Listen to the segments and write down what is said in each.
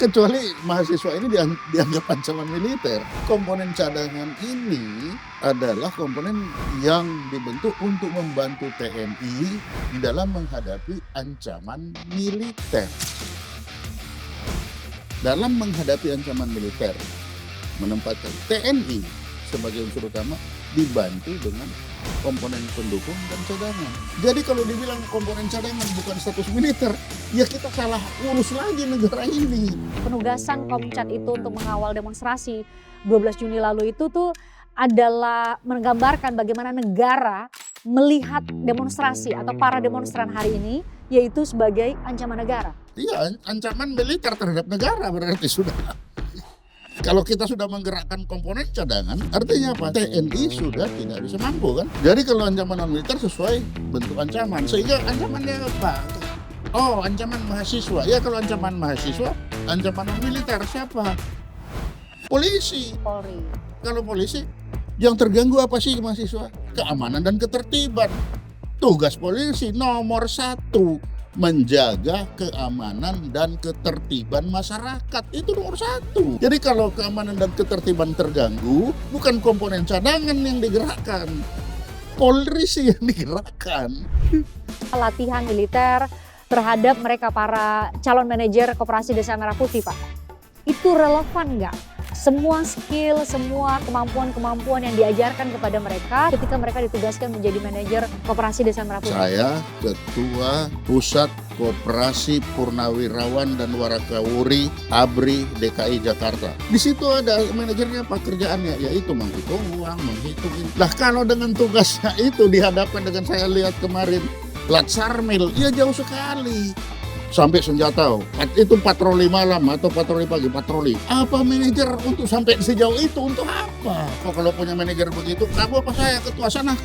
Kecuali mahasiswa ini dianggap ancaman militer. Komponen cadangan ini adalah komponen yang dibentuk untuk membantu TNI di dalam menghadapi ancaman militer. Dalam menghadapi ancaman militer, menempatkan TNI sebagai unsur utama dibantu dengan komponen pendukung dan cadangan. Jadi kalau dibilang komponen cadangan bukan status militer, ya kita salah urus lagi negara ini. Penugasan Komcat itu untuk mengawal demonstrasi 12 Juni lalu itu tuh adalah menggambarkan bagaimana negara melihat demonstrasi atau para demonstran hari ini yaitu sebagai ancaman negara. Iya, ancaman militer terhadap negara berarti sudah. Kalau kita sudah menggerakkan komponen cadangan, artinya apa? TNI sudah tidak bisa mampu kan? Jadi kalau ancaman non militer sesuai bentuk ancaman, sehingga ancamannya apa? Oh, ancaman mahasiswa. Ya kalau ancaman mahasiswa, ancaman non militer siapa? Polisi. Polri. Kalau polisi, yang terganggu apa sih mahasiswa? Keamanan dan ketertiban. Tugas polisi nomor 1. Menjaga keamanan dan ketertiban masyarakat, itu nomor 1. Jadi kalau keamanan dan ketertiban terganggu, bukan komponen cadangan yang digerakkan, polisi yang digerakkan. Latihan militer terhadap mereka para calon manajer Koperasi Desa Merah Putih, Pak, itu relevan nggak? Semua skill, semua kemampuan-kemampuan yang diajarkan kepada mereka ketika mereka ditugaskan menjadi manajer Koperasi Desa Merah Putih. Saya Ketua Pusat Koperasi Purnawirawan dan Warakawuri ABRI DKI Jakarta. Di situ ada manajernya, apa kerjaannya? Yaitu menghitung uang, menghitung ini. Lah kalau dengan tugasnya itu dihadapkan dengan saya lihat kemarin Latsarmil, ya jauh sekali. Sampai senjata, itu patroli malam atau patroli pagi, patroli. Apa manajer untuk sampai sejauh itu, untuk apa? Kok kalau punya manajer begitu, kamu apa saya ketua sana?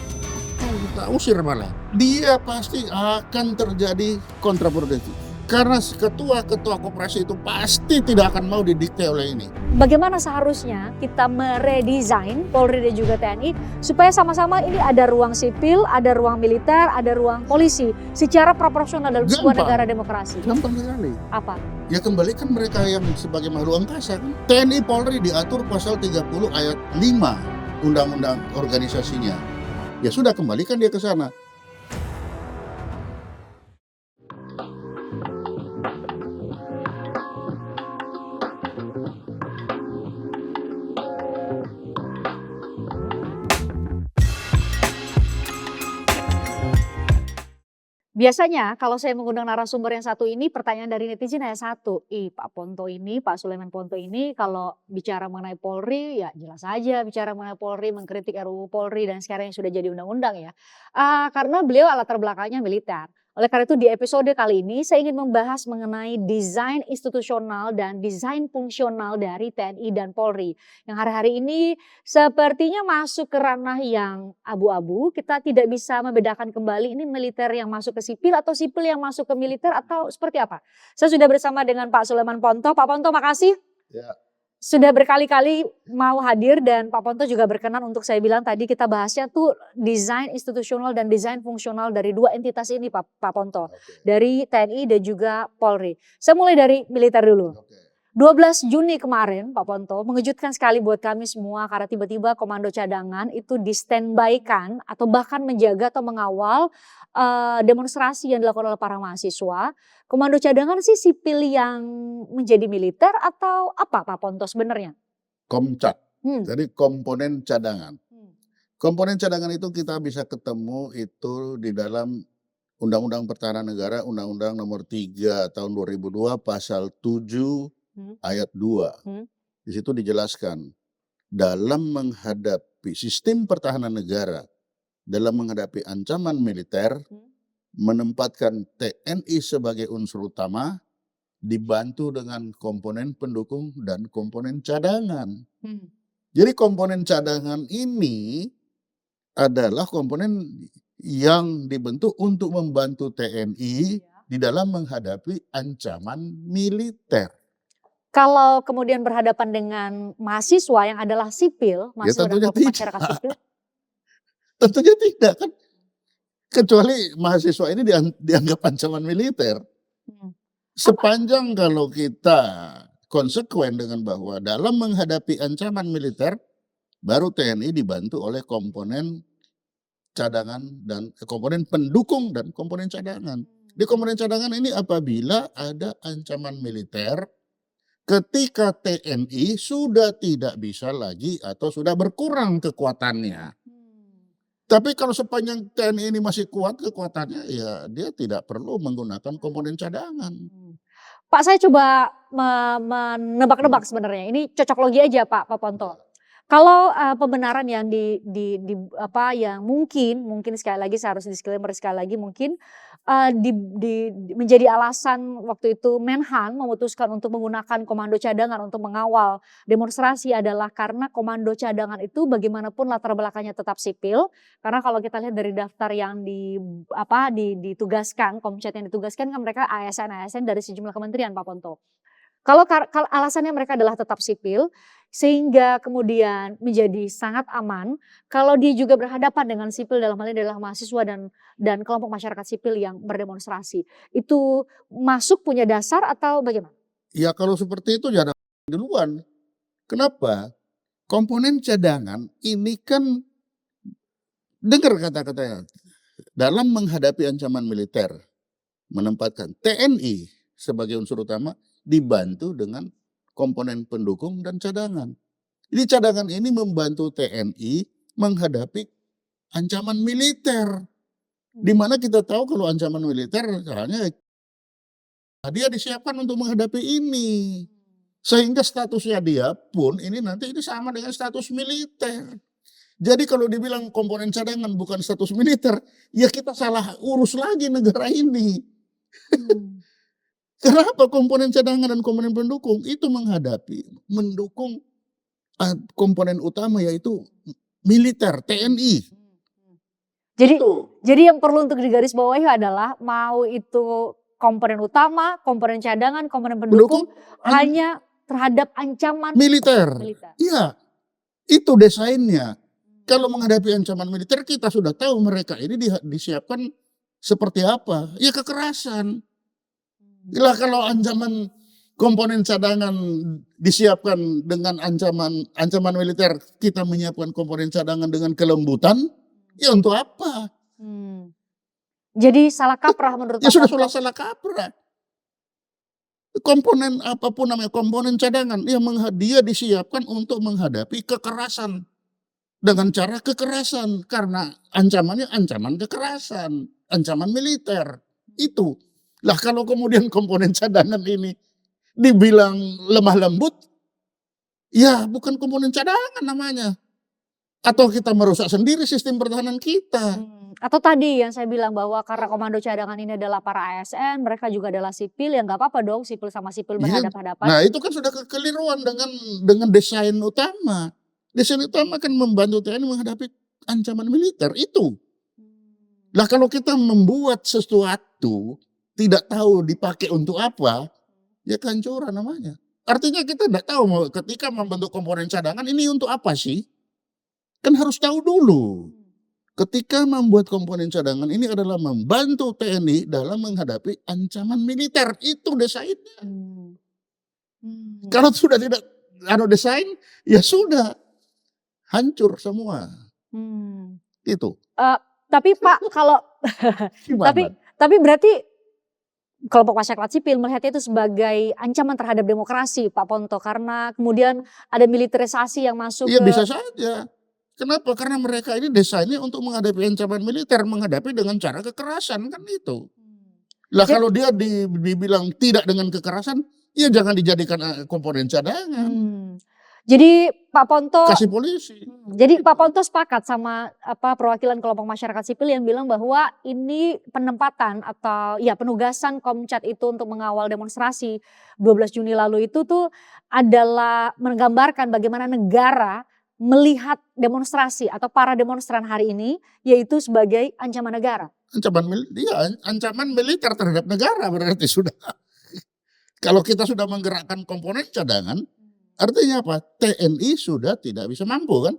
Kita usir malah. Dia pasti akan terjadi kontraproduktif. Karena ketua-ketua koperasi itu pasti tidak akan mau didikte oleh ini. Bagaimana seharusnya kita meredesain Polri dan juga TNI supaya sama-sama ini ada ruang sipil, ada ruang militer, ada ruang polisi secara proporsional dalam sebuah negara demokrasi? Gampang sekali. Apa? Ya kembalikan mereka yang sebagai makhluk angkasa. TNI Polri diatur pasal 30 ayat 5 undang-undang organisasinya. Ya sudah, kembalikan dia ke sana. Biasanya kalau saya mengundang narasumber yang satu ini, pertanyaan dari netizen hanya satu. Pak Ponto ini, Pak Sulaiman Ponto ini kalau bicara mengenai Polri ya jelas saja bicara mengenai Polri, mengkritik RUU Polri dan sekarang yang sudah jadi undang-undang ya. Karena beliau latar belakangnya militer. Oleh karena itu di episode kali ini saya ingin membahas mengenai desain institusional dan desain fungsional dari TNI dan Polri. Yang hari-hari ini sepertinya masuk ke ranah yang abu-abu. Kita tidak bisa membedakan kembali ini militer yang masuk ke sipil atau sipil yang masuk ke militer atau seperti apa. Saya sudah bersama dengan Pak Sulaiman Ponto. Pak Ponto, makasih. Ya. Sudah berkali-kali mau hadir dan Pak Ponto juga berkenan untuk saya bilang tadi kita bahasnya tuh desain institusional dan desain fungsional dari dua entitas ini Pak Ponto. Okay. Dari TNI dan juga Polri. Saya mulai dari militer dulu. Okay. 12 Juni kemarin Pak Ponto mengejutkan sekali buat kami semua karena tiba-tiba komando cadangan itu di standby-kan atau bahkan menjaga atau mengawal demonstrasi yang dilakukan oleh para mahasiswa. Komando cadangan sih sipil yang menjadi militer atau apa Pak Ponto sebenarnya? Komcat, jadi komponen cadangan. Komponen cadangan itu kita bisa ketemu itu di dalam Undang-Undang Pertahanan Negara, Undang-Undang Nomor 3 Tahun 2002 Pasal 7 Ayat 2. Di situ dijelaskan dalam menghadapi sistem pertahanan negara, dalam menghadapi ancaman militer, menempatkan TNI sebagai unsur utama, dibantu dengan komponen pendukung dan komponen cadangan. Jadi komponen cadangan ini adalah komponen yang dibentuk untuk membantu TNI di dalam menghadapi ancaman militer. Kalau kemudian berhadapan dengan mahasiswa yang adalah sipil, mahasiswa dan masyarakat sipil? Tentunya tidak kan. Kecuali mahasiswa ini dianggap ancaman militer. Sepanjang kalau kita konsekuen dengan bahwa dalam menghadapi ancaman militer, baru TNI dibantu oleh komponen cadangan dan komponen pendukung dan komponen cadangan. Di komponen cadangan ini apabila ada ancaman militer, ketika TNI sudah tidak bisa lagi atau sudah berkurang kekuatannya. Tapi kalau sepanjang TNI ini masih kuat kekuatannya, ya dia tidak perlu menggunakan komponen cadangan. Pak, saya coba menebak-nebak sebenarnya. Ini cocok logi aja Pak Ponto. Kalau pembenaran yang yang mungkin sekali lagi saya harus disclaimer sekali lagi mungkin menjadi alasan waktu itu Menhan memutuskan untuk menggunakan komando cadangan untuk mengawal demonstrasi adalah karena komando cadangan itu bagaimanapun latar belakangnya tetap sipil. Karena kalau kita lihat dari daftar yang ditugaskan, Komcat yang ditugaskan kan mereka ASN dari sejumlah kementerian Pak Ponto. Kalau alasannya mereka adalah tetap sipil, sehingga kemudian menjadi sangat aman kalau dia juga berhadapan dengan sipil dalam hal ini adalah mahasiswa dan kelompok masyarakat sipil yang berdemonstrasi. Itu masuk punya dasar atau bagaimana? Ya kalau seperti itu jangan duluan. Kenapa? Komponen cadangan ini kan dengar kata-katanya dalam menghadapi ancaman militer menempatkan TNI sebagai unsur utama dibantu dengan komponen pendukung dan cadangan. Jadi cadangan ini membantu TNI menghadapi ancaman militer. Di mana kita tahu kalau ancaman militer misalnya dia disiapkan untuk menghadapi ini. Sehingga statusnya dia pun ini nanti ini sama dengan status militer. Jadi kalau dibilang komponen cadangan bukan status militer, ya kita salah urus lagi negara ini. Kenapa komponen cadangan dan komponen pendukung itu mendukung komponen utama yaitu militer, TNI. Jadi yang perlu untuk digarisbawahi adalah mau itu komponen utama, komponen cadangan, komponen pendukung hanya terhadap ancaman militer. Iya, itu desainnya. Kalau menghadapi ancaman militer kita sudah tahu mereka ini disiapkan seperti apa. Ya kekerasan. Lah kalau ancaman komponen cadangan disiapkan dengan ancaman militer, kita menyiapkan komponen cadangan dengan kelembutan, ya untuk apa? Jadi salah kaprah menurut ya sudah salah kaprah. Komponen apapun namanya komponen cadangan, dia disiapkan untuk menghadapi kekerasan dengan cara kekerasan karena ancamannya ancaman kekerasan, ancaman militer itu. Lah kalau kemudian komponen cadangan ini dibilang lemah lembut, ya bukan komponen cadangan namanya. Atau kita merusak sendiri sistem pertahanan kita. Atau tadi yang saya bilang bahwa karena komando cadangan ini adalah para ASN, mereka juga adalah sipil, ya nggak apa-apa dong sipil sama sipil berhadapan-hadapan. Nah itu kan sudah kekeliruan dengan desain utama. Desain utama kan membantu TNI menghadapi ancaman militer itu. Lah kalau kita membuat sesuatu tidak tahu dipakai untuk apa, ya kehancuran namanya. Artinya kita tidak tahu ketika membentuk komponen cadangan ini untuk apa sih? Kan harus tahu dulu. Ketika membuat komponen cadangan ini adalah membantu TNI dalam menghadapi ancaman militer. Itu desainnya. Kalau sudah tidak ada desain, ya sudah. Hancur semua. Itu. Tapi Pak kalau tapi berarti kelompok masyarakat sipil melihatnya itu sebagai ancaman terhadap demokrasi Pak Ponto karena kemudian ada militerisasi yang masuk. Iya bisa saja. Kenapa? Karena mereka ini desainnya untuk menghadapi ancaman militer, menghadapi dengan cara kekerasan kan itu. Lah kalau dia dibilang tidak dengan kekerasan, ya jangan dijadikan komponen cadangan. Jadi Pak Ponto kasih polisi. Jadi Pak Ponto sepakat sama perwakilan kelompok masyarakat sipil yang bilang bahwa ini penempatan atau ya penugasan Komcat itu untuk mengawal demonstrasi 12 Juni lalu itu tuh adalah menggambarkan bagaimana negara melihat demonstrasi atau para demonstran hari ini yaitu sebagai ancaman negara. Ancaman militer terhadap negara berarti sudah. Kalau kita sudah menggerakkan komponen cadangan, artinya apa? TNI sudah tidak bisa mampu kan?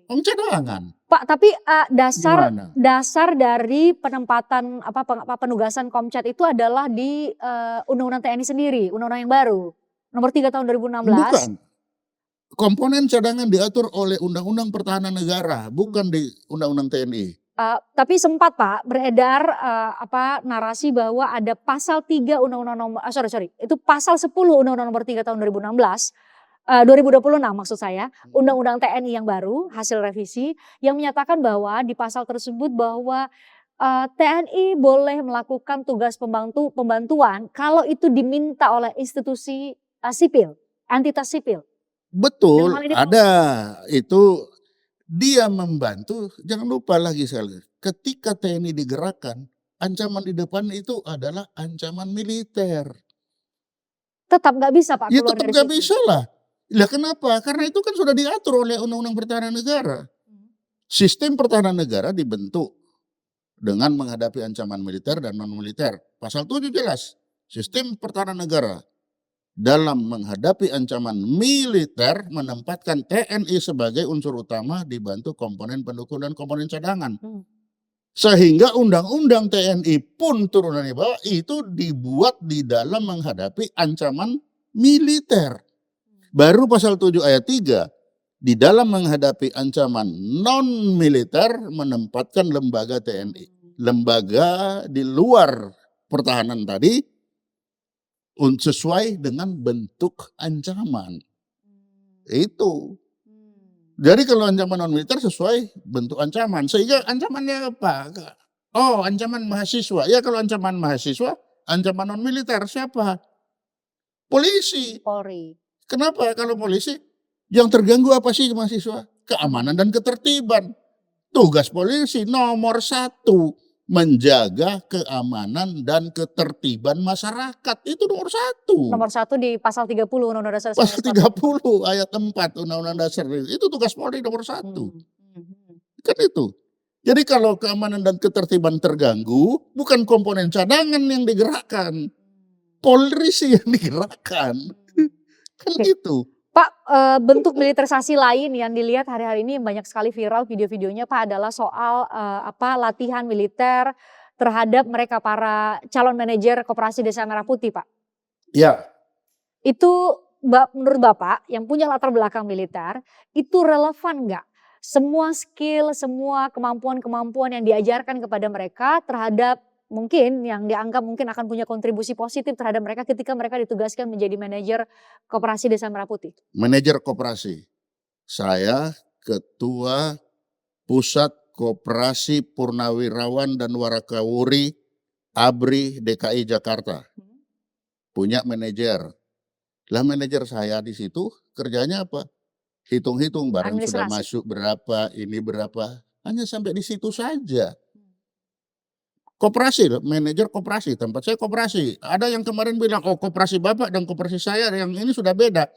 Cadangan. Pak, tapi dasar dari penempatan penugasan Komcat itu adalah di Undang-Undang TNI sendiri, undang-undang yang baru. nomor 3 tahun 2016. Bukan. Komponen cadangan diatur oleh Undang-Undang Pertahanan Negara, bukan di Undang-Undang TNI. Tapi sempat Pak beredar narasi bahwa ada pasal 3 itu pasal 10 Undang-Undang Nomor 3 tahun 2016, 2026 maksud saya, Undang-Undang TNI yang baru hasil revisi yang menyatakan bahwa di pasal tersebut bahwa TNI boleh melakukan tugas pembantuan kalau itu diminta oleh institusi sipil, entitas sipil. Betul, Dalam hal ini ada. Itu dia membantu, jangan lupa lagi sekali, ketika TNI digerakkan, ancaman di depan itu adalah ancaman militer. tetap nggak bisa Pak Ya keluar tetap dari nggak situ. bisa lah. Lah kenapa? Karena itu kan sudah diatur oleh Undang-Undang Pertahanan Negara. Sistem pertahanan negara dibentuk dengan menghadapi ancaman militer dan non-militer. Pasal 7 jelas, sistem pertahanan negara dalam menghadapi ancaman militer menempatkan TNI sebagai unsur utama dibantu komponen pendukung dan komponen cadangan. Sehingga undang-undang TNI pun turunannya bawah itu dibuat di dalam menghadapi ancaman militer. Baru pasal 7 ayat 3 di dalam menghadapi ancaman non-militer menempatkan lembaga TNI. Lembaga di luar pertahanan tadi sesuai dengan bentuk ancaman. Itu. Jadi kalau ancaman non-militer sesuai bentuk ancaman. Sehingga ancamannya apa? Oh, ancaman mahasiswa. Ya kalau ancaman mahasiswa, ancaman non-militer siapa? Polisi. Polri. Kenapa? Kalau polisi yang terganggu apa sih mahasiswa? Keamanan dan ketertiban. Tugas polisi nomor 1 menjaga keamanan dan ketertiban masyarakat. Itu nomor 1. Nomor 1 di pasal 30 Undang-Undang Dasar Pasal 1945. 30 ayat 4 Undang-Undang Dasar itu tugas Polri nomor 1. Kan itu. Jadi kalau keamanan dan ketertiban terganggu, bukan komponen cadangan yang digerakkan. Polisi yang digerakkan. Kan gitu. Pak, bentuk militerisasi lain yang dilihat hari-hari ini banyak sekali viral video-videonya Pak adalah soal latihan militer terhadap mereka para calon manajer Koperasi Desa Merah Putih Pak. Ya. Itu menurut Bapak yang punya latar belakang militer itu relevan nggak? Semua skill, semua kemampuan-kemampuan yang diajarkan kepada mereka terhadap mungkin yang dianggap mungkin akan punya kontribusi positif terhadap mereka ketika mereka ditugaskan menjadi manajer Koperasi Desa Merah Putih. Manajer koperasi. Saya Ketua Pusat Koperasi Purnawirawan dan Warakawuri ABRI DKI Jakarta. Punya manajer. Lah manajer saya di situ kerjanya apa? Hitung-hitung barang sudah masuk berapa, ini berapa. Hanya sampai di situ saja. Koperasi, manajer koperasi, tempat saya koperasi. Ada yang kemarin bilang, oh koperasi Bapak dan koperasi saya yang ini sudah beda.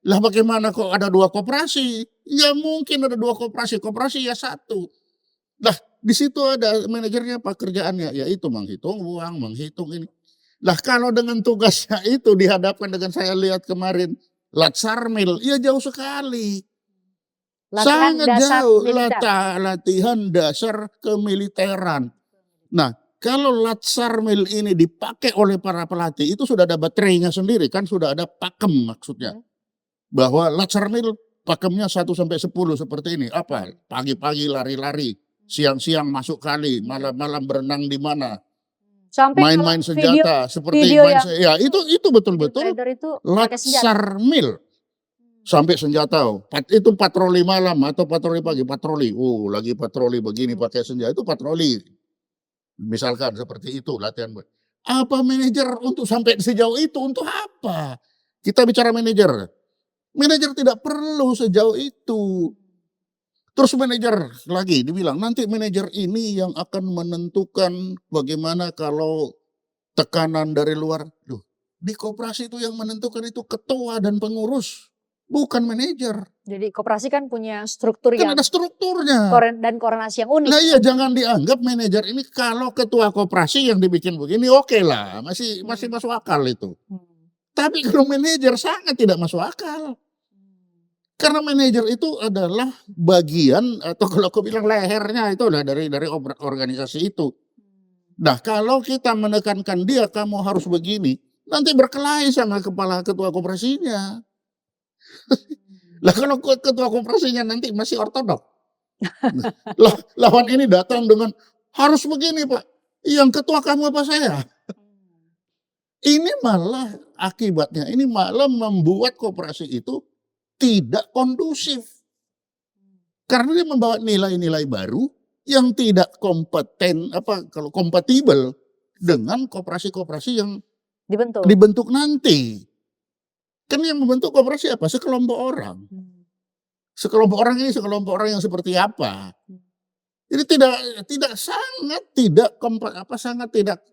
Lah bagaimana kok ada 2 koperasi? Ya mungkin ada 2 koperasi ya 1. Lah di situ ada manajernya apa kerjaannya? Ya itu menghitung uang, menghitung ini. Lah kalau dengan tugasnya itu dihadapkan dengan saya lihat kemarin, Latsarmil, ya jauh sekali. Latihan Sangat dasar jauh, militer. latihan dasar kemiliteran. Nah, kalau Latsarmil ini dipakai oleh para pelatih, itu sudah ada baterainya sendiri, kan sudah ada pakem maksudnya. Bahwa Latsarmil pakemnya 1 sampai 10 seperti ini. Apa? Pagi-pagi lari-lari, siang-siang masuk kali, malam-malam berenang di mana. Main-main senjata seperti ya itu betul-betul Latsarmil. Sampai senjata, itu patroli malam atau patroli pagi, patroli. Oh, lagi patroli begini pakai senjata, itu patroli. Misalkan seperti itu latihan. Apa manajer untuk sampai sejauh itu? Untuk apa? Kita bicara manajer. Manajer tidak perlu sejauh itu. Terus manajer lagi dibilang nanti manajer ini yang akan menentukan bagaimana kalau tekanan dari luar. Duh, di koperasi itu yang menentukan itu ketua dan pengurus. Bukan manajer. Jadi koperasi kan punya struktur kan yang ada strukturnya dan koordinasi yang unik. Nah iya jangan dianggap manajer ini kalau ketua koperasi yang dibikin begini oke lah masih masuk akal itu. Tapi kalau manajer sangat tidak masuk akal. Karena manajer itu adalah bagian atau kalau aku bilang lehernya itu adalah dari organisasi itu. Nah kalau kita menekankan dia kamu harus begini, nanti berkelahi sama kepala ketua koperasinya. Lah kalau ketua koperasinya nanti masih ortodok, lah lawan ini datang dengan harus begini Pak, yang ketua kamu apa saya? Ini malah akibatnya, ini malah membuat koperasi itu tidak kondusif. Karena dia membawa nilai-nilai baru yang tidak kompatibel dengan koperasi-koperasi yang dibentuk nanti. Kan yang membentuk koperasi apa? Sekelompok orang. Sekelompok orang ini sekelompok orang yang seperti apa? Jadi sangat tidak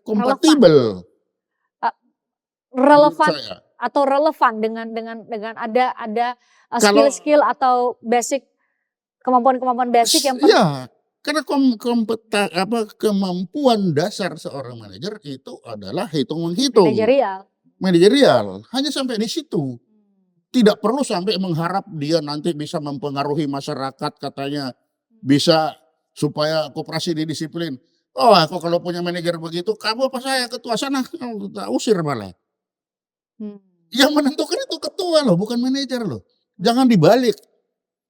kompatibel. Relevan atau relevan dengan ada skill-skill atau basic kemampuan basic yang ya, karena kemampuan dasar seorang manajer itu adalah hitung-menghitung. Manajerial. Hanya sampai di situ. Tidak perlu sampai mengharap dia nanti bisa mempengaruhi masyarakat, katanya bisa supaya koperasi didisiplin. Oh, aku kalau punya manajer begitu, kamu apa saya ketua sana, usir malah. Yang menentukan itu ketua loh, bukan manajer loh. Jangan dibalik.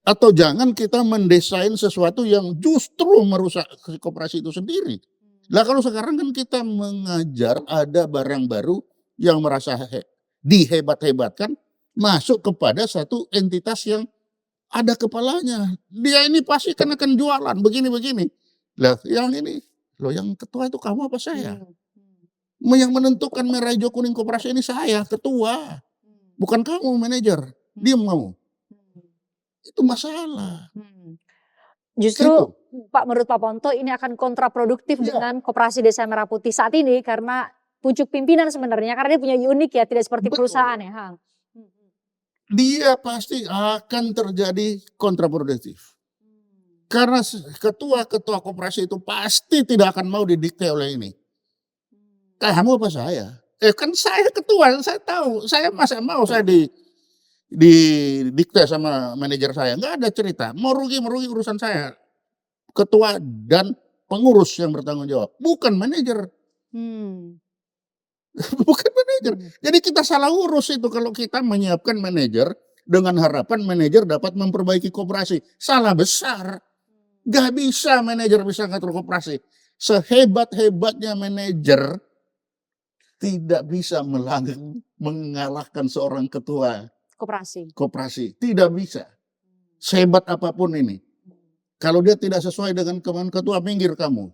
Atau jangan kita mendesain sesuatu yang justru merusak koperasi itu sendiri. Lah kalau sekarang kan kita mengajar ada barang baru yang merasa dihebat-hebatkan, masuk kepada satu entitas yang ada kepalanya. Dia ini pasti kan akan jualan begini-begini. Lah yang ini, loh yang ketua itu kamu apa saya? Yang menentukan merah hijau kuning koperasi ini saya, ketua. Bukan kamu manajer, diam kamu. Itu masalah. Justru gitu. Pak, menurut Pak Ponto ini akan kontraproduktif dengan Koperasi Desa Merah Putih saat ini karena pucuk pimpinan sebenarnya, karena dia punya unik ya, tidak seperti perusahaan ya, Hang. Dia pasti akan terjadi kontraproduktif. Karena ketua-ketua koperasi itu pasti tidak akan mau didikte oleh ini. Kamu apa saya? Kan saya ketua, saya tahu. Saya masa mau saya didikte sama manajer saya. Nggak ada cerita. Mau rugi urusan saya. Ketua dan pengurus yang bertanggung jawab. Bukan manajer. Bukan manajer. Jadi kita salah urus itu kalau kita menyiapkan manajer dengan harapan manajer dapat memperbaiki koperasi. Salah besar. Nggak bisa manajer bisa ngatur koperasi. Sehebat-hebatnya manajer tidak bisa mengalahkan seorang ketua koperasi. Tidak bisa. Sehebat apapun ini. Kalau dia tidak sesuai dengan kemauan ketua, minggir kamu.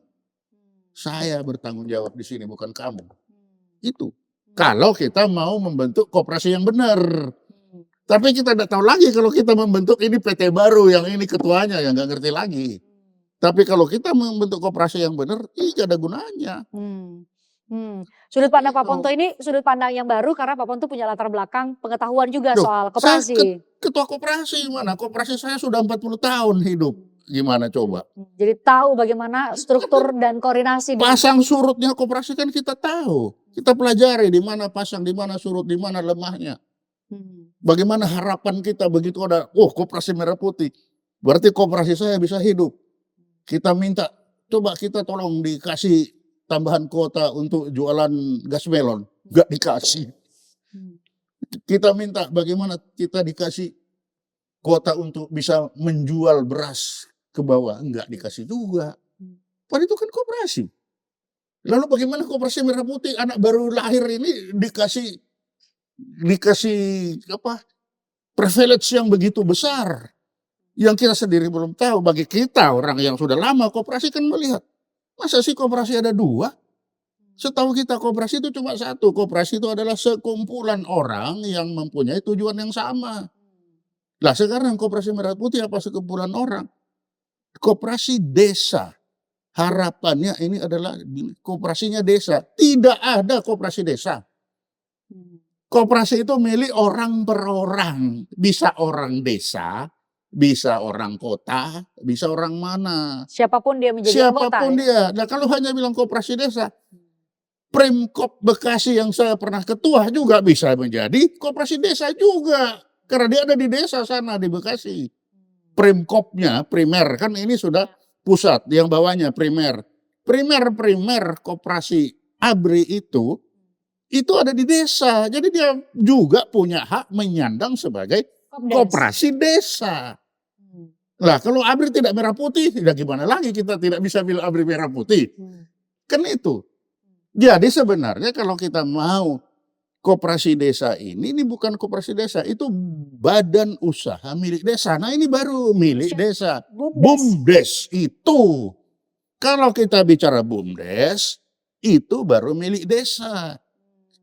Saya bertanggung jawab di sini, bukan kamu. Itu. Kalau kita mau membentuk koperasi yang benar. Tapi kita tidak tahu lagi kalau kita membentuk ini PT baru, yang ini ketuanya, yang nggak ngerti lagi. Tapi kalau kita membentuk koperasi yang benar, tidak ada gunanya. Sudut pandang Pak Ponto ini sudut pandang yang baru karena Pak Ponto punya latar belakang pengetahuan juga soal koperasi. Ketua koperasi mana? Koperasi saya sudah 40 tahun hidup. Gimana coba? Jadi tahu bagaimana struktur dan koordinasi. Pasang surutnya koperasi kan kita tahu. Kita pelajari di mana pasang, di mana surut, di mana lemahnya. Bagaimana harapan kita begitu ada, koperasi Merah Putih. Berarti koperasi saya bisa hidup. Kita minta, coba kita tolong dikasih tambahan kuota untuk jualan gas melon, nggak dikasih. Kita minta bagaimana kita dikasih kuota untuk bisa menjual beras ke bawah, nggak dikasih juga. Padahal itu kan koperasi. Lalu bagaimana koperasi Merah Putih anak baru lahir ini dikasih privilege yang begitu besar, yang kita sendiri belum tahu. Bagi kita orang yang sudah lama koperasi kan melihat. Masa sih koperasi ada dua? Setahu kita koperasi itu cuma satu. Koperasi itu adalah sekumpulan orang yang mempunyai tujuan yang sama. Lah sekarang koperasi Merah Putih apa sekumpulan orang? Koperasi desa. Harapannya ini adalah koperasinya desa. Tidak ada koperasi desa. Koperasi itu milik orang per orang. Bisa orang desa, bisa orang kota, bisa orang mana. Siapapun dia menjadi anggota. Siapapun dia. Nah kalau hanya bilang koperasi desa, Pemkop Bekasi yang saya pernah ketua juga bisa menjadi koperasi desa juga. Karena dia ada di desa sana di Bekasi. Pemkopnya, primer, kan ini sudah pusat, yang bawahnya primer. Primer koperasi ABRI itu itu ada di desa. Jadi dia juga punya hak menyandang sebagai Kopdes. koperasi desa. Lah kalau ABRI tidak merah putih, ya gimana lagi kita tidak bisa bilang ABRI merah putih. Kan itu. Jadi sebenarnya kalau kita mau koperasi desa ini bukan koperasi desa, itu badan usaha milik desa. Nah ini baru milik desa. BUMDes itu. Kalau kita bicara BUMDes, itu baru milik desa.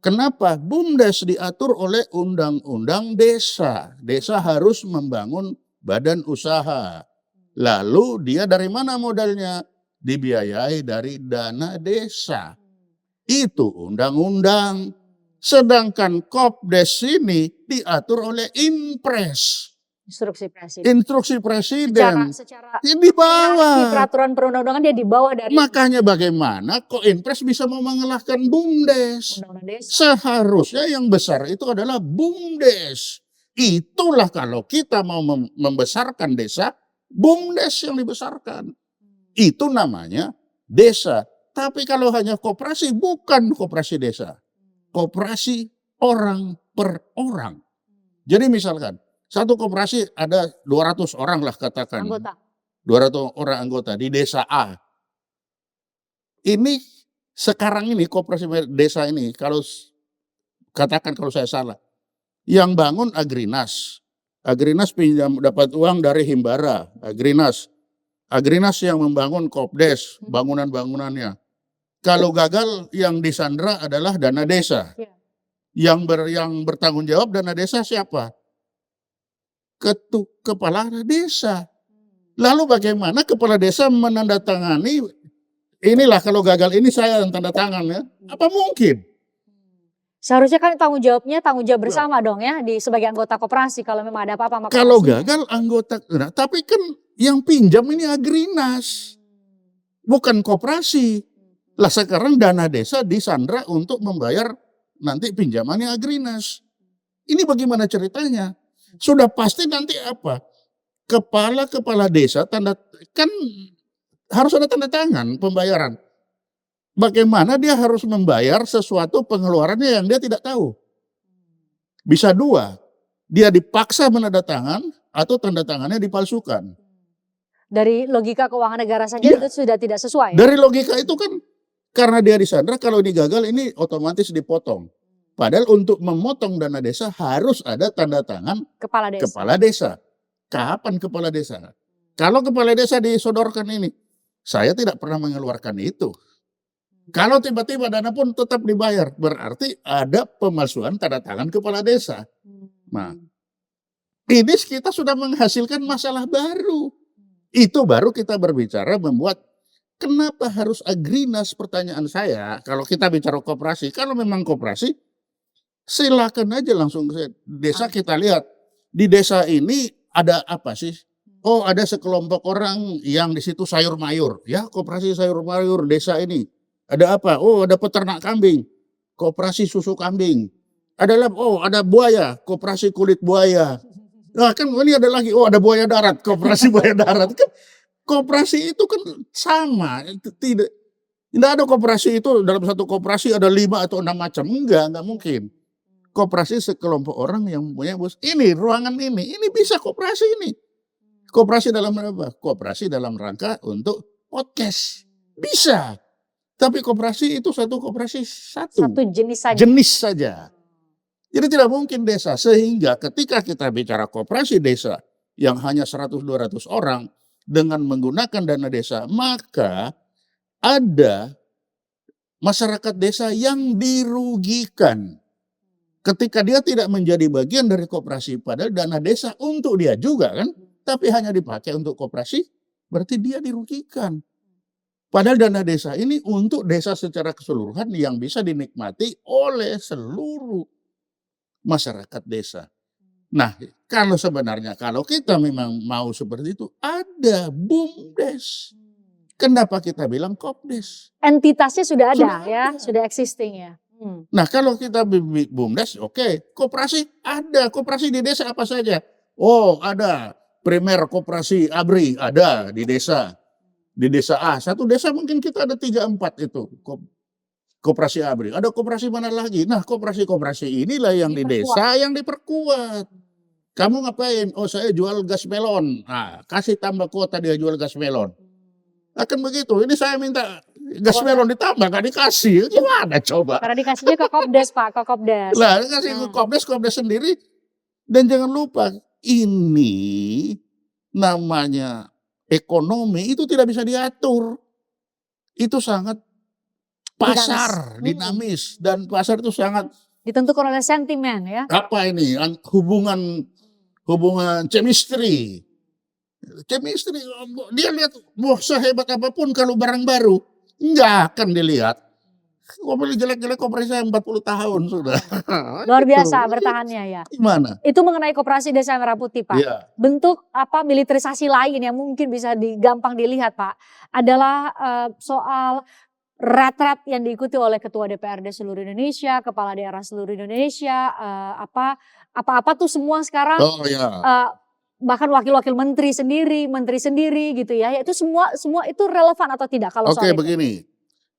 Kenapa? BUMDes diatur oleh undang-undang desa. Desa harus membangun badan usaha. Lalu dia dari mana modalnya? Dibiayai dari dana desa. Itu undang-undang. Sedangkan Kopdes ini diatur oleh Inpres. Instruksi presiden. Secara di bawah. di peraturan perundang-undangan dia di bawah dari Makanya bagaimana kok Inpres bisa mau mengalahkan BUMDes? undang-undang desa. Seharusnya yang besar itu adalah BUMDes. Itulah kalau kita mau membesarkan desa, BUMDes yang dibesarkan. Itu namanya desa. Tapi kalau hanya koperasi, bukan koperasi desa. Koperasi orang per orang. Jadi misalkan, satu koperasi ada 200 orang lah katakan. Anggota. 200 orang anggota di desa A. Ini sekarang ini koperasi desa ini, kalau katakan kalau saya salah, yang bangun Agrinas. Agrinas pinjam dapat uang dari Himbara, Agrinas. Agrinas yang membangun Kopdes, bangunan-bangunannya. Kalau gagal yang disandra adalah dana desa. Yang bertanggung jawab dana desa siapa? Kepala desa. Lalu bagaimana kepala desa menandatangani, inilah kalau gagal ini saya yang tanda tangan ya. Apa mungkin? Seharusnya kan tanggung jawabnya tanggung jawab bersama dong ya di sebagai anggota koperasi kalau memang ada apa-apa. Kalau gagal anggota, nah, tapi kan yang pinjam ini Agrinas, bukan koperasi. Lah sekarang dana desa disandra untuk membayar nanti pinjamannya Agrinas. Ini bagaimana ceritanya? Sudah pasti nanti apa? Kepala desa kan harus ada tanda tangan pembayaran. Bagaimana dia harus membayar sesuatu pengeluarannya yang dia tidak tahu. Bisa dua, dia dipaksa menandatangan atau tanda tangannya dipalsukan. Dari logika keuangan negara saja itu sudah tidak sesuai. Dari logika itu kan karena dia disandra, kalau ini gagal ini otomatis dipotong. Padahal untuk memotong dana desa harus ada tanda tangan kepala desa. Kapan kepala desa? Kalau kepala desa disodorkan ini, saya tidak pernah mengeluarkan itu. Kalau tiba-tiba dana pun tetap dibayar, berarti ada pemalsuan tanda tangan kepala desa. Nah, ini kita sudah menghasilkan masalah baru. Itu baru kita berbicara membuat, kenapa harus Agrinas, pertanyaan saya, kalau kita bicara koperasi, kalau memang koperasi, silakan aja langsung ke desa kita lihat. Di desa ini ada apa sih? Oh, ada sekelompok orang yang di situ sayur mayur. Ya, koperasi sayur mayur desa ini. Ada apa? Oh, ada peternak kambing. Koperasi susu kambing. Ada buaya, koperasi kulit buaya. Nah, kan ini ada lagi, ada buaya darat, koperasi buaya darat. Kan koperasi itu kan sama. Tidak ada koperasi itu dalam satu koperasi ada 5 atau 6 macam. Enggak mungkin. Koperasi sekelompok orang yang punya bos. Ini ruangan ini bisa koperasi ini. Koperasi dalam apa? Koperasi dalam rangka untuk podcast. Bisa. Tapi koperasi itu satu koperasi satu jenis saja. Jadi tidak mungkin desa. Sehingga ketika kita bicara koperasi desa yang hanya 100-200 orang dengan menggunakan dana desa, maka ada masyarakat desa yang dirugikan. Ketika dia tidak menjadi bagian dari koperasi, padahal dana desa untuk dia juga kan, tapi hanya dipakai untuk koperasi, berarti dia dirugikan. Padahal dana desa ini untuk desa secara keseluruhan yang bisa dinikmati oleh seluruh masyarakat desa. Nah, kalau kita memang mau seperti itu, ada BUMDes. Kenapa kita bilang Kopdes? Entitasnya sudah ada, sudah existing ya. Nah, kalau kita BUMDes, oke. Koperasi ada, koperasi di desa apa saja? Oh, ada primer koperasi ABRI, ada di desa. Di desa A, satu desa mungkin kita ada 3-4 itu. koperasi ABRI, ada koperasi mana lagi? Nah, koperasi-koperasi inilah yang di Diperkuat. desa yang diperkuat. Kamu ngapain? Oh, saya jual gas melon. Nah, kasih tambah kuota dia jual gas melon. Akan begitu. Ini saya minta gas Kuota. melon ditambah, nggak dikasih. Gimana coba? Karena dikasihnya ke Kopdes, Pak, ke Kopdes. Lah, kasih ke Nah, Kopdes sendiri. Dan jangan lupa, ini namanya ekonomi itu tidak bisa diatur. Itu sangat pasar, dinamis. Dan pasar itu sangat ditentukan oleh sentimen ya. apa ini? Hubungan chemistry. Chemistry, dia lihat, wah sehebat apapun kalau barang baru, nggak akan dilihat. Mobil jelek-jelek koperasi saya 40 tahun sudah. Luar Gitu. biasa bertahannya ya. Gimana? Itu mengenai koperasi Desa Merah Putih, Pak. Iya. Bentuk apa militerisasi lain yang mungkin bisa gampang dilihat, Pak, adalah soal retret yang diikuti oleh Ketua DPRD seluruh Indonesia, Kepala Daerah seluruh Indonesia, apa-apa tuh semua sekarang, Oh ya. bahkan wakil-wakil menteri sendiri gitu ya. Itu semua itu relevan atau tidak kalau Oke, soal itu? begini.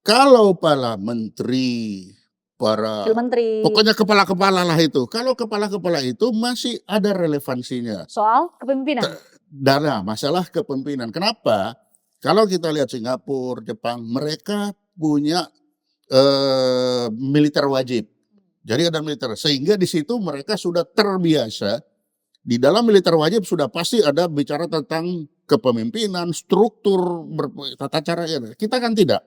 Kalau para menteri, para Wakil menteri pokoknya kepala-kepala lah itu. Kalau kepala-kepala itu masih ada relevansinya. soal kepemimpinan. Dana masalah kepemimpinan. Kenapa? Kalau kita lihat Singapura, Jepang, mereka punya militer wajib. Jadi ada militer. Sehingga di situ mereka sudah terbiasa. Di dalam militer wajib sudah pasti ada bicara tentang kepemimpinan, struktur, tata cara. Kita kan tidak.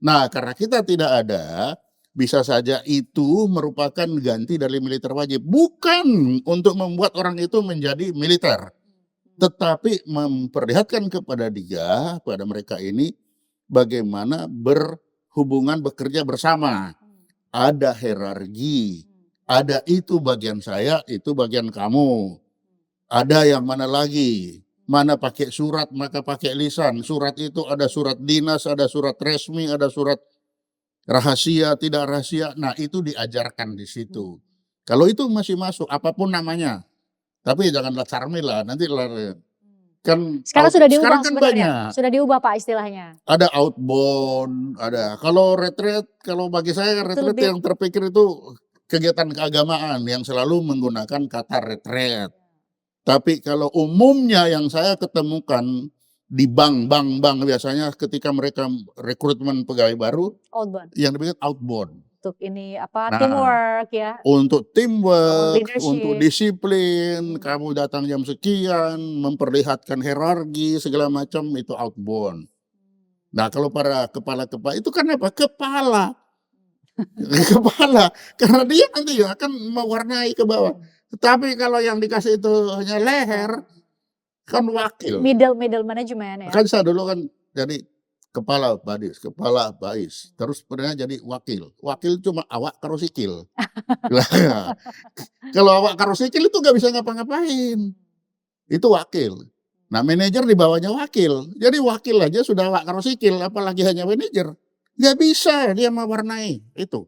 Nah, karena kita tidak ada, bisa saja itu merupakan ganti dari militer wajib. Bukan untuk membuat orang itu menjadi militer. Tetapi memperlihatkan kepada dia, pada mereka ini, bagaimana berhubungan bekerja bersama. Ada hierarki, ada itu bagian saya, itu bagian kamu. Ada yang mana lagi? Mana pakai surat, maka pakai lisan. Surat itu ada surat dinas, ada surat resmi, ada surat rahasia, tidak rahasia. Nah, itu diajarkan di situ. Kalau itu masih masuk, apapun namanya. Tapi janganlah sarmil lah, nanti kan Sekarang sudah diubah sekarang kan sebenarnya. banyak. Sudah diubah, Pak, istilahnya. Ada outbound, ada. Kalau retreat, kalau bagi saya retreat lebih- yang terpikir itu kegiatan keagamaan yang selalu menggunakan kata retreat. Tapi kalau umumnya yang saya ketemukan di bank biasanya ketika mereka rekrutmen pegawai baru, Outbound. yang dibikin outbound. Untuk ini Nah, teamwork ya. Untuk teamwork, Leadership. untuk disiplin, kamu datang jam sekian, memperlihatkan hierarki segala macam itu outbound. Nah, kalau para kepala-kepala itu kan apa? Kepala. Kepala. Karena dia nanti akan mewarnai ke bawah. Tetapi kalau yang dikasih itu hanya leher, kan wakil. Middle management ya. Kan saya dulu kan jadi kepala bais. Terus pernah jadi wakil. Wakil cuma awak karo sikil. Nah, kalau awak karo sikil itu nggak bisa ngapa-ngapain. Itu wakil. Nah, manajer di bawahnya wakil. Jadi wakil aja sudah awak karo sikil, apalagi hanya manajer. Nggak bisa dia mewarnai itu.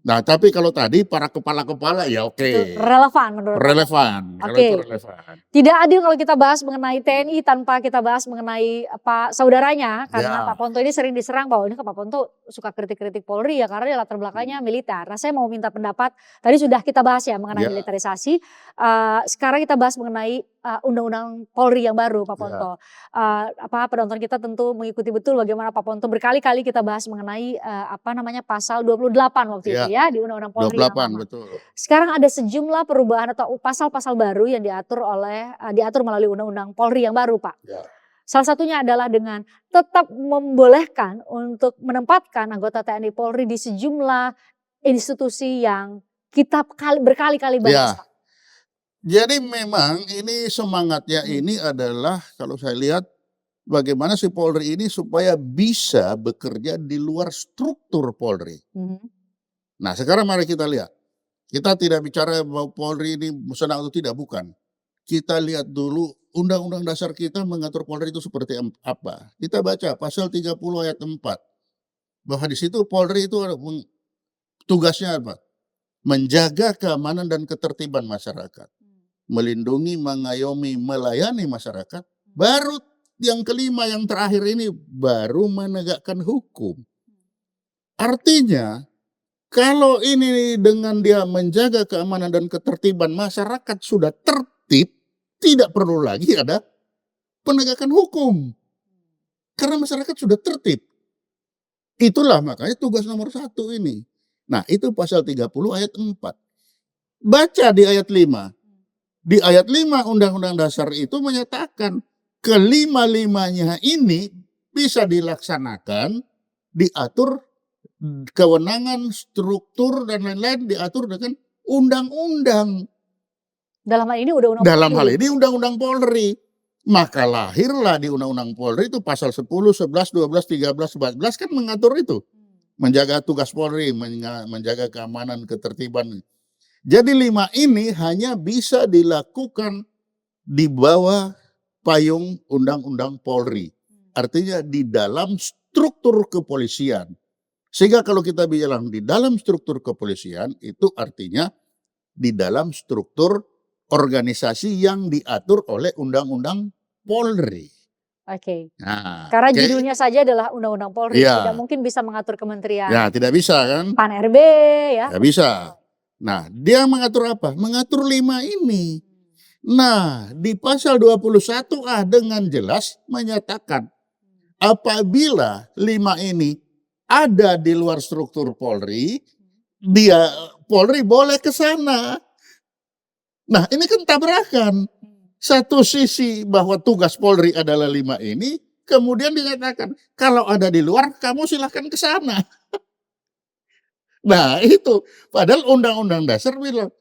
Nah, tapi kalau tadi para kepala-kepala ya oke. Itu relevan menurut Anda. Relevan. Kalau Oke. itu relevan. Tidak adil kalau kita bahas mengenai TNI tanpa kita bahas mengenai saudaranya. Karena Ya. Pak Ponto ini sering diserang bahwa ini Pak Ponto suka kritik-kritik Polri ya karena dia latar belakangnya militer. Nah, saya mau minta pendapat, tadi sudah kita bahas ya mengenai Ya. militerisasi. Sekarang kita bahas mengenai undang-undang Polri yang baru Pak Ya. Ponto. Penonton kita tentu mengikuti betul bagaimana Pak Ponto berkali-kali kita bahas mengenai pasal 28 waktu itu ya di undang-undang Polri yang 28 lama. betul. Sekarang ada sejumlah perubahan atau pasal-pasal baru yang diatur melalui undang-undang Polri yang baru, Pak. Ya. Salah satunya adalah dengan tetap membolehkan untuk menempatkan anggota TNI Polri di sejumlah institusi yang kita berkali-kali bahas, Ya. Pak. Jadi memang ini semangatnya ini adalah kalau saya lihat bagaimana si Polri ini supaya bisa bekerja di luar struktur Polri. Nah, sekarang mari kita lihat. Kita tidak bicara bahwa Polri ini senang atau tidak, bukan. Kita lihat dulu Undang-Undang Dasar kita mengatur Polri itu seperti apa. Kita baca pasal 30 ayat 4. Bahwa di situ Polri itu tugasnya apa? Menjaga keamanan dan ketertiban masyarakat. Melindungi, mengayomi, melayani masyarakat. Baru yang kelima, yang terakhir ini baru menegakkan hukum. Artinya kalau ini dengan dia menjaga keamanan dan ketertiban masyarakat sudah tertib, tidak perlu lagi ada penegakan hukum. Karena masyarakat sudah tertib. Itulah makanya tugas nomor 1 ini. Nah, itu pasal 30 ayat 4. Baca di ayat 5. Di ayat 5 Undang-Undang Dasar itu menyatakan kelima-limanya ini bisa dilaksanakan, diatur kewenangan, struktur, dan lain-lain diatur dengan undang-undang. Dalam hal ini undang-undang Dalam hal Polri. ini Undang-Undang Polri. Maka lahirlah di Undang-Undang Polri itu pasal 10, 11, 12, 13, 14 kan mengatur itu. Menjaga tugas Polri, menjaga keamanan, ketertiban. Jadi 5 ini hanya bisa dilakukan di bawah payung Undang-Undang Polri. Artinya di dalam struktur kepolisian. Sehingga kalau kita bilang di dalam struktur kepolisian, itu artinya di dalam struktur organisasi yang diatur oleh Undang-Undang Polri. Oke. Nah, Karena judulnya saja adalah Undang-Undang Polri, Iya. tidak mungkin bisa mengatur kementerian. Ya, tidak bisa kan? Pan RB ya. Tidak bisa. Nah, dia mengatur apa? Mengatur 5 ini. Nah, di pasal 21A dengan jelas menyatakan apabila 5 ini ada di luar struktur Polri, Polri boleh ke sana. Nah, ini kan tabrakan. Satu sisi bahwa tugas Polri adalah 5 ini, kemudian dinyatakan kalau ada di luar kamu silahkan ke sana. Nah, itu padahal Undang-Undang Dasar bilang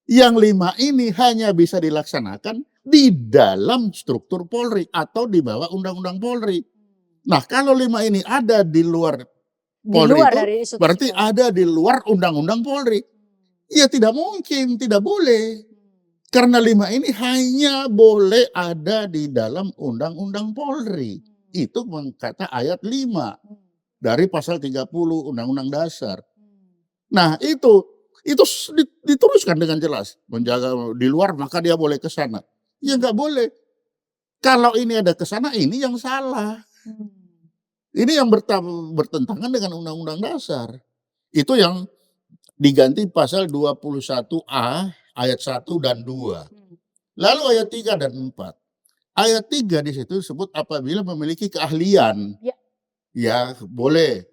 yang 5 ini hanya bisa dilaksanakan di dalam struktur Polri atau di bawah Undang-Undang Polri. Nah, kalau 5 ini ada di luar Polri luar itu dari institusi berarti Polri. ada di luar Undang-Undang Polri. Ya tidak mungkin, tidak boleh. Karena 5 ini hanya boleh ada di dalam Undang-Undang Polri. Itu kata ayat 5 dari pasal 30 Undang-Undang Dasar. Nah, itu diteruskan dengan jelas. Menjaga di luar maka dia boleh ke sana. Ya nggak boleh. Kalau ini ada ke sana, ini yang salah. Ini yang bertentangan dengan Undang-Undang Dasar. Itu yang diganti pasal 21A ayat 1 dan 2. Lalu ayat 3 dan 4. Ayat 3 di situ disebut apabila memiliki keahlian. Ya. Ya, boleh.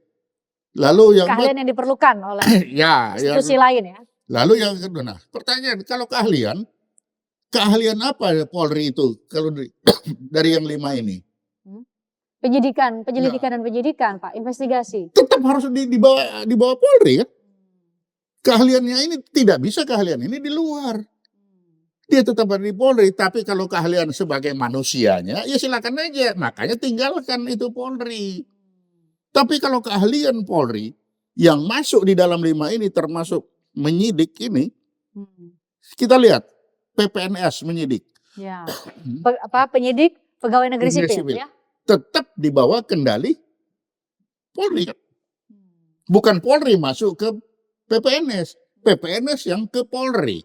Lalu yang keahlian yang diperlukan oleh ya, institusi lain ya. Lalu yang kedua, nah pertanyaan, kalau keahlian apa Polri itu kalau dari yang 5 ini? Penyelidikan dan penyidikan, Pak, investigasi. Tetap harus di bawah Polri kan? Keahliannya ini tidak bisa keahlian ini di luar. Dia tetap ada di Polri, tapi kalau keahlian sebagai manusianya, ya silakan aja. Makanya tinggalkan itu Polri. Tapi kalau keahlian Polri yang masuk di dalam 5 ini termasuk menyidik ini, kita lihat PPNS menyidik. Ya. Penyidik pegawai negeri sipil ya. Tetap di bawah kendali Polri. Bukan Polri masuk ke PPNS. PPNS yang ke Polri.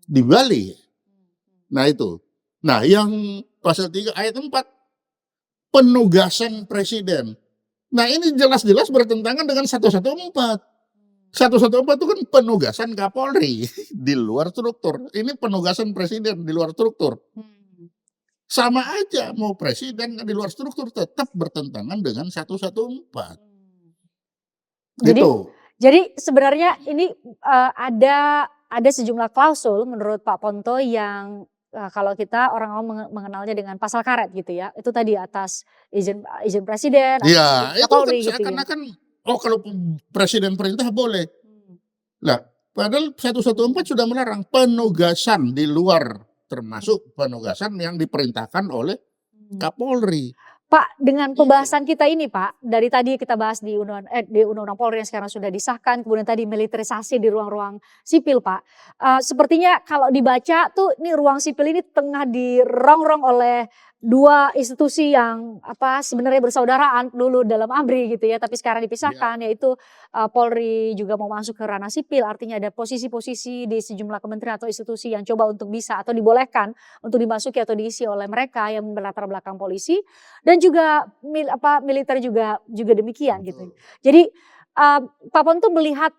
Di Bali. Nah itu. Nah yang pasal 3 ayat 4. Penugasan presiden. Nah ini jelas-jelas bertentangan dengan 114. 114 itu kan penugasan Kapolri di luar struktur. Ini penugasan presiden di luar struktur. Sama aja mau presiden di luar struktur tetap bertentangan dengan 114. Gitu. Jadi sebenarnya ini ada sejumlah klausul menurut Pak Ponto yang kalau kita orang mengenalnya dengan pasal karet gitu ya. Itu tadi atas izin presiden, Iya, itu kan Kapolri gitu ya. seakan-akan kalau presiden perintah boleh. Nah, padahal 114 sudah melarang penugasan di luar, termasuk penugasan yang diperintahkan oleh Kapolri. Pak, dengan pembahasan kita ini Pak, dari tadi kita bahas di Undang-Undang Polri yang sekarang sudah disahkan, kemudian tadi militerisasi di ruang-ruang sipil Pak. Sepertinya kalau dibaca tuh ini ruang sipil ini tengah dirongrong oleh dua institusi yang sebenarnya bersaudaraan dulu dalam ABRI gitu ya, tapi sekarang dipisahkan yaitu Polri juga mau masuk ke ranah sipil, artinya ada posisi-posisi di sejumlah kementerian atau institusi yang coba untuk bisa atau dibolehkan untuk dimasuki atau diisi oleh mereka yang berlatar belakang polisi dan juga militer juga demikian gitu. Jadi Pak Ponto melihat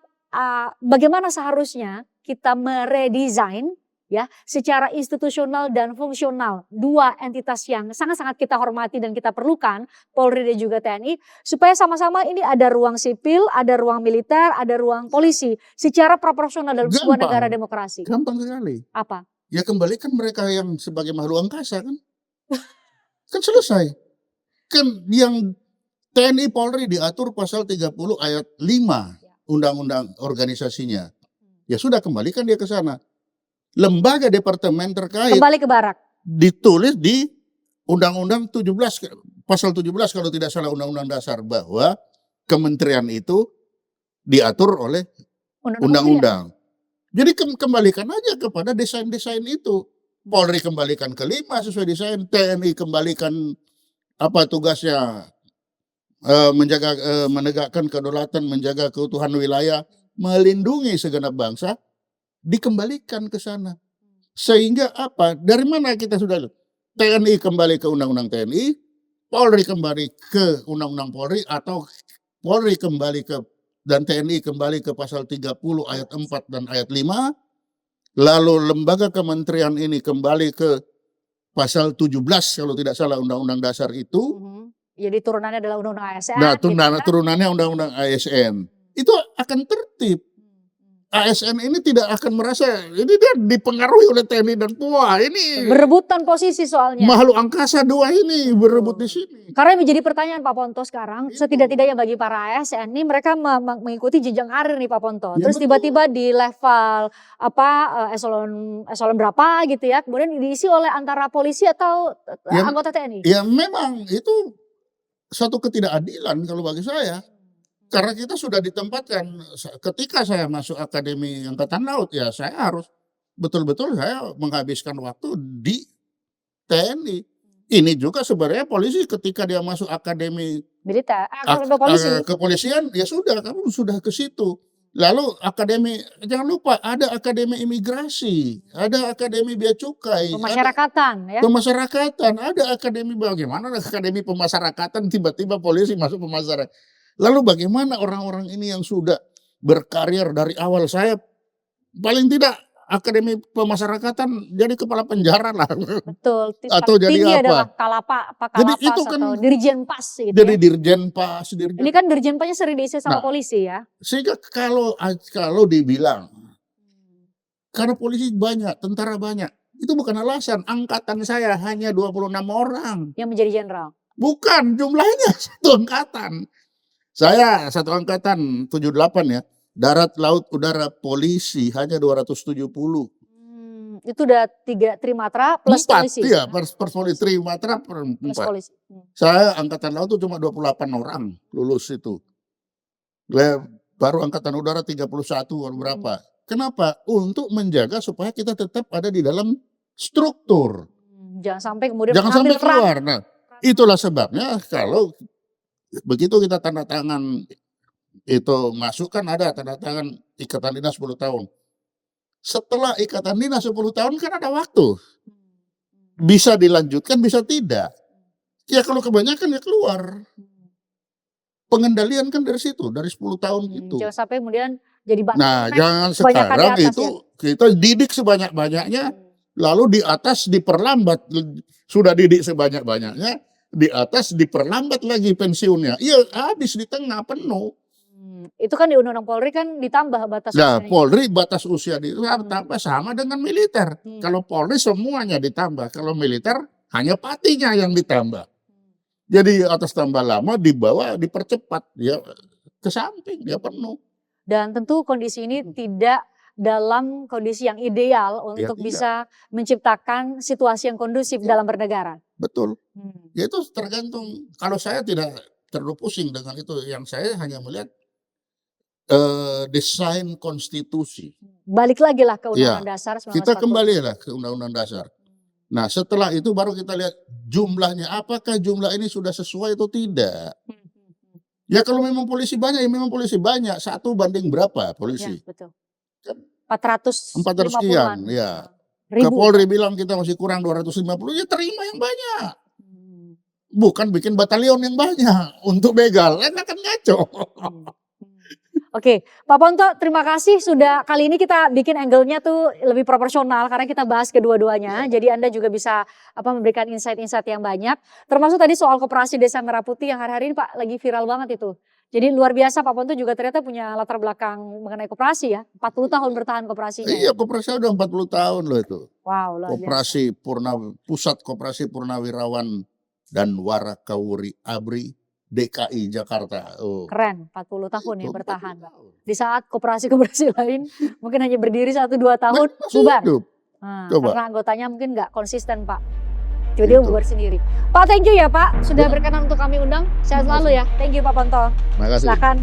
bagaimana seharusnya kita meredesain ya secara institusional dan fungsional dua entitas yang sangat-sangat kita hormati dan kita perlukan, Polri dan juga TNI, supaya sama-sama ini ada ruang sipil, ada ruang militer, ada ruang polisi secara proporsional dalam sebuah negara demokrasi. Gampang sekali. Apa? Ya kembalikan mereka yang sebagai makhluk angkasa kan. Kan selesai. Kan yang TNI Polri diatur pasal 30 ayat 5 undang-undang organisasinya. Ya sudah, kembalikan dia ke sana. Lembaga departemen terkait Kembali ke barak. ditulis di Undang-Undang 17 pasal 17 kalau tidak salah Undang-Undang Dasar, bahwa kementerian itu diatur oleh undang-undang. Jadi kembalikan aja kepada desain-desain itu. Polri kembalikan ke 5 sesuai desain, TNI kembalikan apa tugasnya, menegakkan kedaulatan, menjaga keutuhan wilayah, melindungi segenap bangsa, dikembalikan ke sana. Sehingga apa? Dari mana kita sudah? TNI kembali ke Undang-Undang TNI, Polri kembali ke Undang-Undang Polri, atau Polri kembali ke dan TNI kembali ke pasal 30 ayat 4 dan ayat 5, lalu lembaga kementerian ini kembali ke pasal 17 kalau tidak salah Undang-Undang Dasar itu. Jadi turunannya adalah Undang-Undang ASN. Nah, turunannya Undang-Undang ASN. Itu akan tertib. ASN ini tidak akan merasa ini dia dipengaruhi oleh TNI dan Polri. Ini berebutan posisi soalnya. Makhluk angkasa dua ini berebut di sini. Karena menjadi pertanyaan Pak Ponto sekarang, setidak-tidaknya bagi para ASN ini mereka mengikuti jenjang karir nih Pak Ponto. Ya, terus tiba-tiba di level eselon berapa gitu ya, kemudian diisi oleh antara polisi atau anggota TNI. Ya memang itu satu ketidakadilan kalau bagi saya. Karena kita sudah ditempatkan, ketika saya masuk Akademi Angkatan Laut, ya saya harus betul-betul saya menghabiskan waktu di TNI. Ini juga sebenarnya polisi ketika dia masuk Akademi militer, kepolisian, ya sudah, kamu sudah ke situ. Lalu Akademi, jangan lupa ada Akademi Imigrasi, ada Akademi Bea Cukai, pemasyarakatan, pemasyarakatan, ada Akademi, bagaimana Akademi Pemasyarakatan tiba-tiba polisi masuk pemasyarakatan. Lalu bagaimana orang-orang ini yang sudah berkarir dari awal? Saya paling tidak Akademi Pemasyarakatan jadi kepala penjara lah. Betul. Atau jadi apa? Jadi itu kan atau Dirjen Pas gitu. Jadi Dirjen Pas. Ini kan Dirjen Pasnya sering diisi sama polisi ya. Sehingga kalau dibilang karena polisi banyak, tentara banyak, itu bukan alasan. Angkatan saya hanya 26 orang. Yang menjadi jenderal? Bukan, jumlahnya satu angkatan. Saya satu angkatan 78 ya. Darat, laut, udara, polisi hanya 270. Itu udah 3 trimatra plus 4, polisi. Iya, per polisi trimatra per 4. Polisi. Saya angkatan laut itu cuma 28 orang lulus itu. Baru angkatan udara 31 atau berapa. Kenapa? Untuk menjaga supaya kita tetap ada di dalam struktur. Jangan sampai kemudian keluar. Nah, itulah sebabnya kalau begitu kita tanda tangan itu masuk kan ada tanda tangan ikatan dinas 10 tahun. Setelah ikatan dinas 10 tahun kan ada waktu. Bisa dilanjutkan, bisa tidak. Ya kalau kebanyakan ya keluar. Pengendalian kan dari situ, dari 10 tahun itu. Jangan sampai kemudian jadi batas. Nah, jangan sekarang itu kita didik sebanyak-banyaknya, lalu di atas diperlambat. Sudah didik sebanyak-banyaknya, di atas diperlambat lagi pensiunnya. Iya, habis di tengah penuh. Itu kan di Undang-Undang Polri kan ditambah batas usia. Nah, Polri batas usia ditambah sama dengan militer. Kalau Polri semuanya ditambah, kalau militer hanya patinya yang ditambah. Jadi atas tambah lama dibawa dipercepat, dia ke samping, dia penuh. Dan tentu kondisi ini tidak dalam kondisi yang ideal untuk bisa menciptakan situasi yang kondusif dalam bernegara. Betul. Ya itu tergantung. Kalau saya tidak terlalu pusing dengan itu. Yang saya hanya melihat desain konstitusi. Balik lagi lah ke Undang-Undang Dasar 1945. Kita kembalilah ke Undang-Undang Dasar. Nah setelah itu baru kita lihat jumlahnya. Apakah jumlah ini sudah sesuai atau tidak. Ya kalau memang polisi banyak, ya memang polisi banyak. 1 banding berapa polisi? Ya, betul. 400 sekian, ya. Kapolri bilang kita masih kurang 250, ya terima yang banyak. Bukan bikin batalion yang banyak untuk begal, kan akan ngaco. Oke, Pak Ponto terima kasih sudah kali ini kita bikin angle-nya tuh lebih proporsional karena kita bahas kedua-duanya. Jadi Anda juga bisa memberikan insight-insight yang banyak. Termasuk tadi soal koperasi Desa Merah Putih yang hari-hari ini Pak lagi viral banget itu. Jadi luar biasa Pak Ponto juga ternyata punya latar belakang mengenai koperasi ya. 40 tahun bertahan koperasinya ya. Iya, koperasi udah 40 tahun loh itu. Wow, luar biasa. Pusat Koperasi Purnawirawan dan Warakawuri ABRI DKI Jakarta. Oh, Keren, 40 tahun ya itu 40 bertahan Pak. tahun. Di saat koperasi-koperasi lain mungkin hanya berdiri 1-2 tahun Masih bubar. hidup. Nah, Coba. karena anggotanya mungkin nggak konsisten Pak. Tiba-tiba Itu. bubar sendiri. Pak thank you ya Pak sudah Ya. berkenan untuk kami undang. Sehat selalu ya. Thank you Pak Ponto. Makasih. Silakan.